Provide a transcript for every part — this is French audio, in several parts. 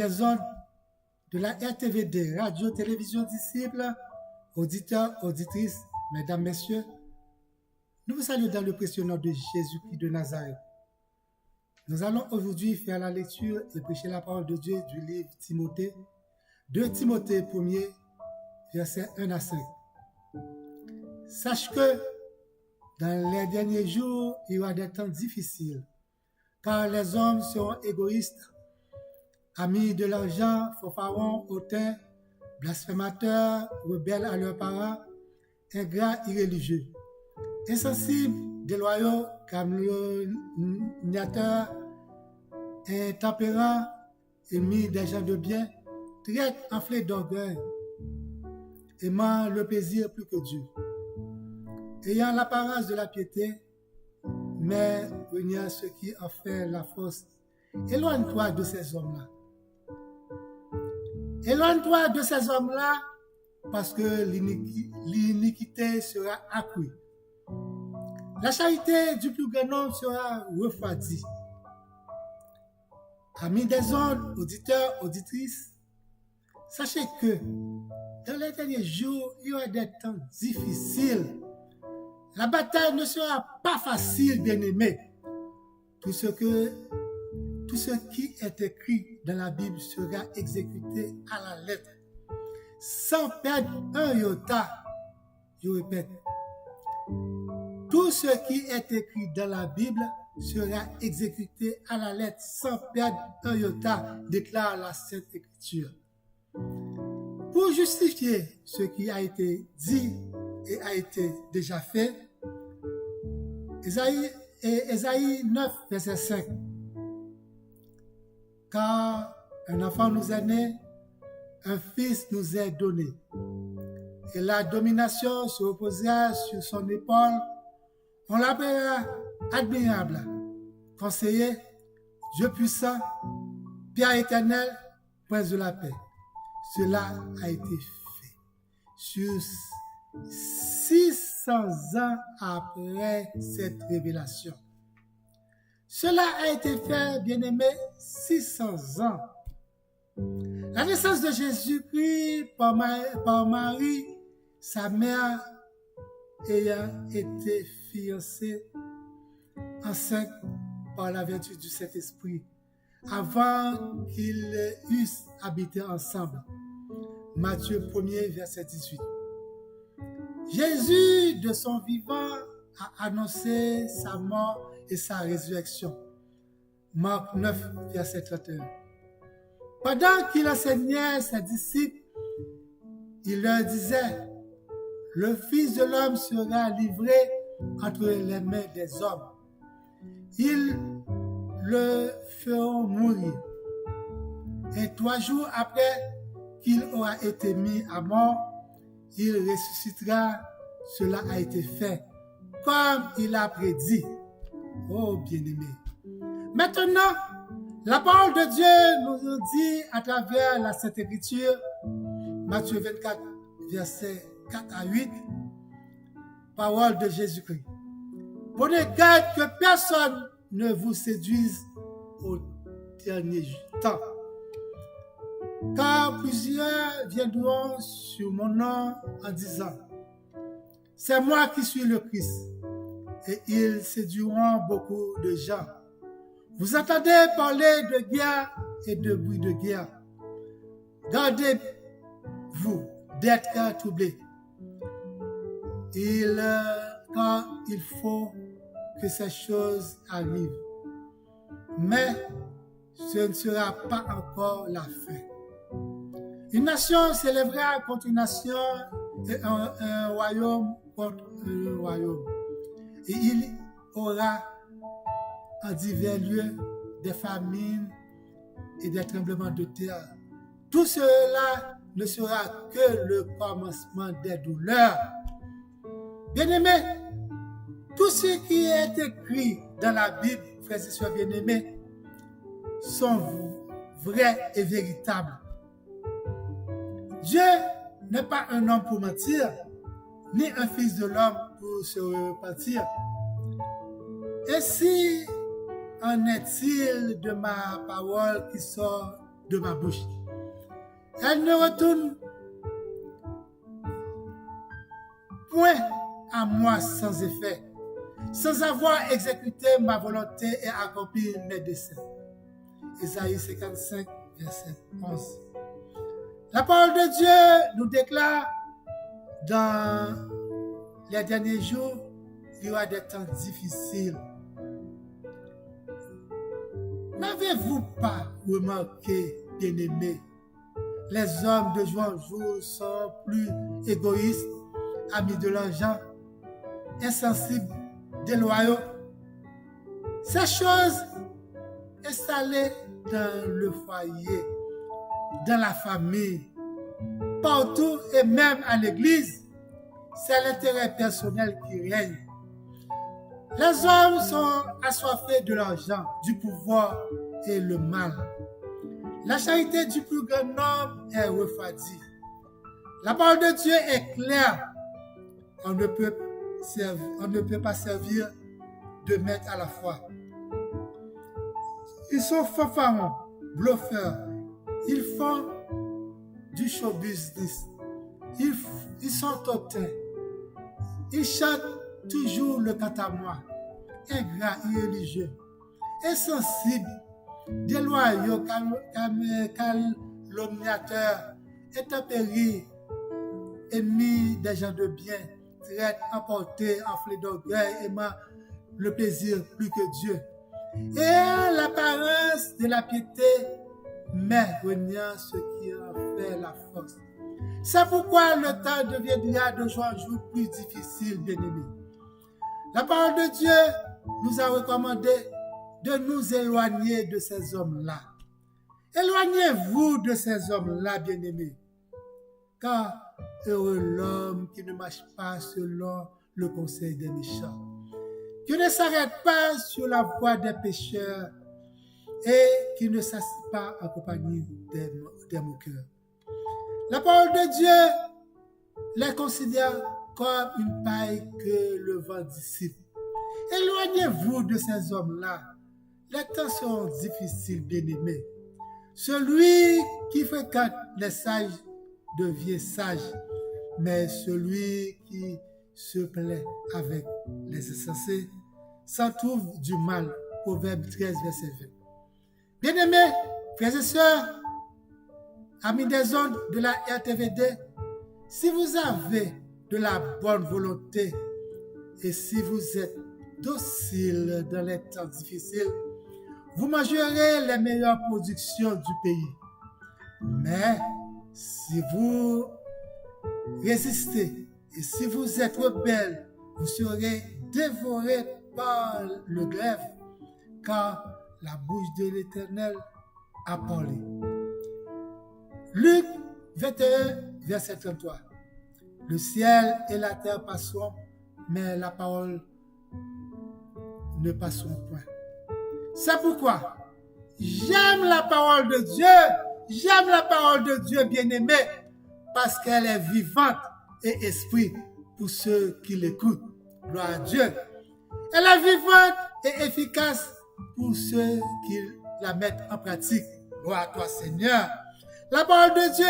des ondes de la RTVD, Radio Télévision Disciples, auditeurs, auditrices, mesdames, messieurs, nous vous saluons dans le précieux nom de Jésus-Christ de Nazareth. Nous allons aujourd'hui faire la lecture et prêcher la parole de Dieu du livre Timothée, 2 Timothée 1er, versets 1 à 5. Sache que dans les derniers jours, il y aura des temps difficiles, car les hommes seront égoïstes, amis de l'argent, fanfarons, hautains, blasphémateurs, rebelles à leurs parents, ingrats, irréligieux, insensibles, déloyaux, calomniateurs, intempérants, ennemis des gens de bien, traîtres, enflés d'orgueil, aimant le plaisir plus que Dieu, ayant l'apparence de la piété, mais reniant ce qui en fait la force. Éloigne-toi de ces hommes-là. Éloigne-toi de ces hommes-là parce que l'iniquité sera accrue. La charité du plus grand nombre sera refroidie. Amis des ondes, auditeurs, auditrices, sachez que dans les derniers jours, il y aura des temps difficiles. La bataille ne sera pas facile, bien-aimés. Tout ce qui est écrit dans la Bible sera exécuté à la lettre, sans perdre un iota. Je répète, tout ce qui est écrit dans la Bible sera exécuté à la lettre, sans perdre un iota, déclare la Sainte Écriture. Pour justifier ce qui a été dit et a été déjà fait, Ésaïe 9, verset 5. Car un enfant nous est né, un fils nous est donné, et la domination se reposera sur son épaule. On l'appellera admirable, conseiller, Dieu puissant, Père éternel, prince de la paix. Cela a été fait sur 600 ans après cette révélation. Cela a été fait, bien-aimé, 600 ans. La naissance de Jésus-Christ par Marie, sa mère, ayant été fiancée, enceinte par la vertu du Saint-Esprit, avant qu'ils eussent habité ensemble. Matthieu 1er, verset 18. Jésus, de son vivant, a annoncé sa mort et sa résurrection. Marc 9, verset 31. Pendant qu'il enseignait ses disciples, il leur disait, « Le Fils de l'homme sera livré entre les mains des hommes. Ils le feront mourir. Et 3 jours après qu'il aura été mis à mort, il ressuscitera. Cela a été fait, comme il a prédit. » Oh bien-aimé. Maintenant, la parole de Dieu nous dit à travers la Sainte Écriture, Matthieu 24, versets 4 à 8, parole de Jésus-Christ. Prenez garde que personne ne vous séduise au dernier temps. Car plusieurs viendront sur mon nom en disant, « C'est moi qui suis le Christ. » Et ils séduiront beaucoup de gens. Vous entendez parler de guerre et de bruit de guerre. Gardez-vous d'être troublés. Quand il faut que ces choses arrivent. Mais ce ne sera pas encore la fin. Une nation s'élèvera contre une nation et un royaume contre un royaume. Et il y aura en divers lieux des famines et des tremblements de terre. Tout cela ne sera que le commencement des douleurs. Bien-aimés, tout ce qui est écrit dans la Bible, frères et sœurs bien-aimés, sont vrais et véritables. Dieu n'est pas un homme pour mentir, ni un fils de l'homme pour se repentir. Et si en est-il de ma parole qui sort de ma bouche. Elle ne retourne point à moi sans effet, sans avoir exécuté ma volonté et accompli mes desseins. Ésaïe 55, verset 11. La parole de Dieu nous déclare dans les derniers jours, il y aura des temps difficiles. N'avez-vous pas remarqué, bien-aimés, les hommes de jour en jour sont plus égoïstes, amis de l'argent, insensibles, déloyaux. Ces choses installées dans le foyer, dans la famille, partout et même à l'église, c'est l'intérêt personnel qui règne. Les hommes sont assoiffés de l'argent, du pouvoir et le mal. La charité du plus grand nombre est refroidie. La parole de Dieu est claire. On ne peut pas servir deux maîtres à la fois. Ils sont fanfarons, bluffeurs. Ils font du show business. Ils sont hautains. Ils chantent toujours le quant à moi. Ingrats, irréligieux, insensibles, déloyaux, calomniateurs, intempéries, ennemis des gens de bien, traites, emportés, enflés d'orgueil, aimant le plaisir plus que Dieu. Et l'apparence de la piété, mais reniant ce qui en fait la force. C'est pourquoi le temps deviendra de jour en jour plus difficile, bien-aimés. La parole de Dieu nous a recommandé de nous éloigner de ces hommes-là. Éloignez-vous de ces hommes-là, bien-aimés. Car heureux l'homme qui ne marche pas selon le conseil des méchants, qui ne s'arrête pas sur la voie des pécheurs et qui ne s'assied pas en compagnie des moqueurs. La parole de Dieu les considère comme une paille que le vent dissipe. Éloignez-vous de ces hommes-là. Les temps sont difficiles, bien-aimés. Celui qui fréquente les sages devient sage, mais celui qui se plaît avec les insensés s'en trouve du mal. Proverbe 13, verset 20. Bien-aimés, frères et sœurs, amis des ondes de la RTVD, si vous avez de la bonne volonté et si vous êtes docile dans les temps difficiles, vous mangerez les meilleures productions du pays. Mais si vous résistez et si vous êtes rebelle, vous serez dévorés par le glaive, car la bouche de l'Éternel a parlé. Luc 21, verset 33. Le ciel et la terre passeront, mais la parole ne passeront point. C'est pourquoi j'aime la parole de Dieu. J'aime la parole de Dieu, bien-aimé, parce qu'elle est vivante et esprit pour ceux qui l'écoutent. Gloire à Dieu. Elle est vivante et efficace pour ceux qui la mettent en pratique. Gloire à toi, Seigneur. La parole de Dieu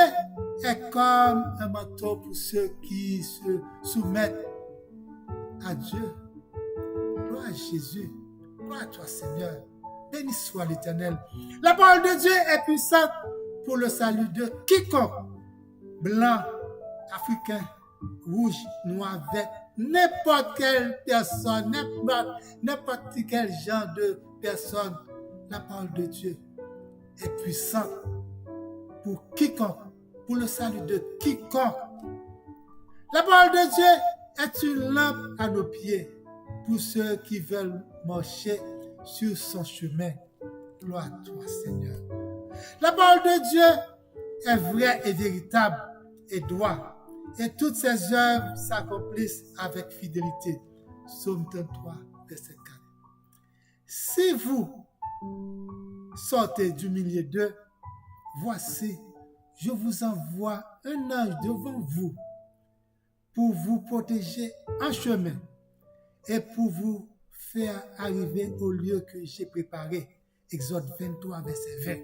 est comme un manteau pour ceux qui se soumettent à Dieu. Gloire à Jésus. Gloire à toi, Seigneur. Béni soit l'Éternel. La parole de Dieu est puissante pour le salut de quiconque, blanc, africain, rouge, noir, vert, n'importe quelle personne, n'importe quel genre de personne. La parole de Dieu est puissante pour quiconque, pour le salut de quiconque. La parole de Dieu est une lampe à nos pieds pour ceux qui veulent marcher sur son chemin. Gloire à toi, Seigneur. La parole de Dieu est vraie et véritable et droite, et toutes ses œuvres s'accomplissent avec fidélité. Psaume 33, verset 4. Si vous sortez du milieu d'eux, voici, je vous envoie un ange devant vous pour vous protéger en chemin et pour vous faire arriver au lieu que j'ai préparé. Exode 23, verset 20.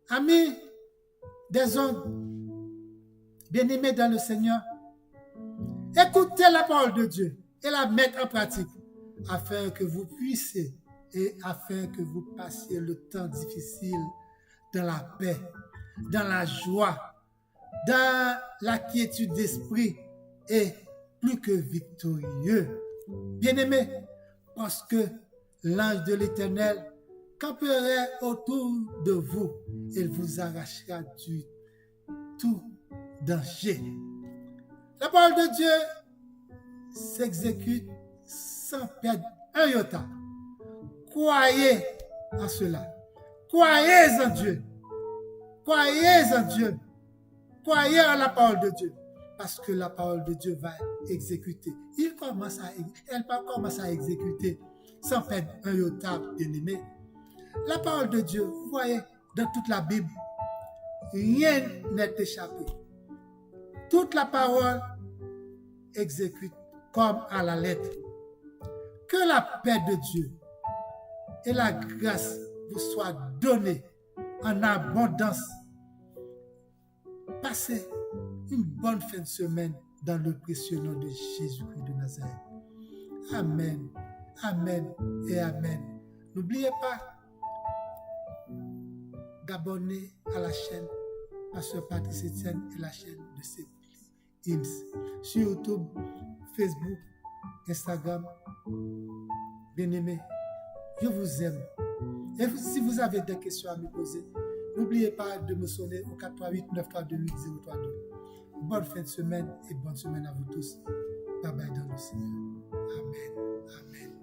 Amis des ondes, bien-aimés dans le Seigneur, écoutez la parole de Dieu et la mettez en pratique afin que vous puissiez et afin que vous passiez le temps difficile dans la paix, dans la joie, dans la quiétude d'esprit et plus que victorieux. Bien-aimés, parce que l'ange de l'Éternel camperait autour de vous, il vous arrachera du tout danger. La parole de Dieu s'exécute sans perdre un iota. Croyez en cela. Croyez en Dieu. Croyez en Dieu. Croyez en la parole de Dieu. Parce que la parole de Dieu va exécuter. Elle commence à exécuter sans perdre un iota, bien-aimé. La parole de Dieu, vous voyez, dans toute la Bible, rien n'est échappé. Toute la parole exécute comme à la lettre. Que la paix de Dieu et la grâce vous soient données en abondance. Passez une bonne fin de semaine dans le précieux nom de Jésus-Christ de Nazareth. Amen, amen et amen. N'oubliez pas d'abonner à la chaîne Pasteur Patrice Etienne et la chaîne de ses hymnes sur YouTube, Facebook, Instagram. Bien-aimés, je vous aime. Et si vous avez des questions à me poser, n'oubliez pas de me sonner au 438-932-8032. Bonne fin de semaine et bonne semaine à vous tous. Bye bye dans le Seigneur. Amen. Amen.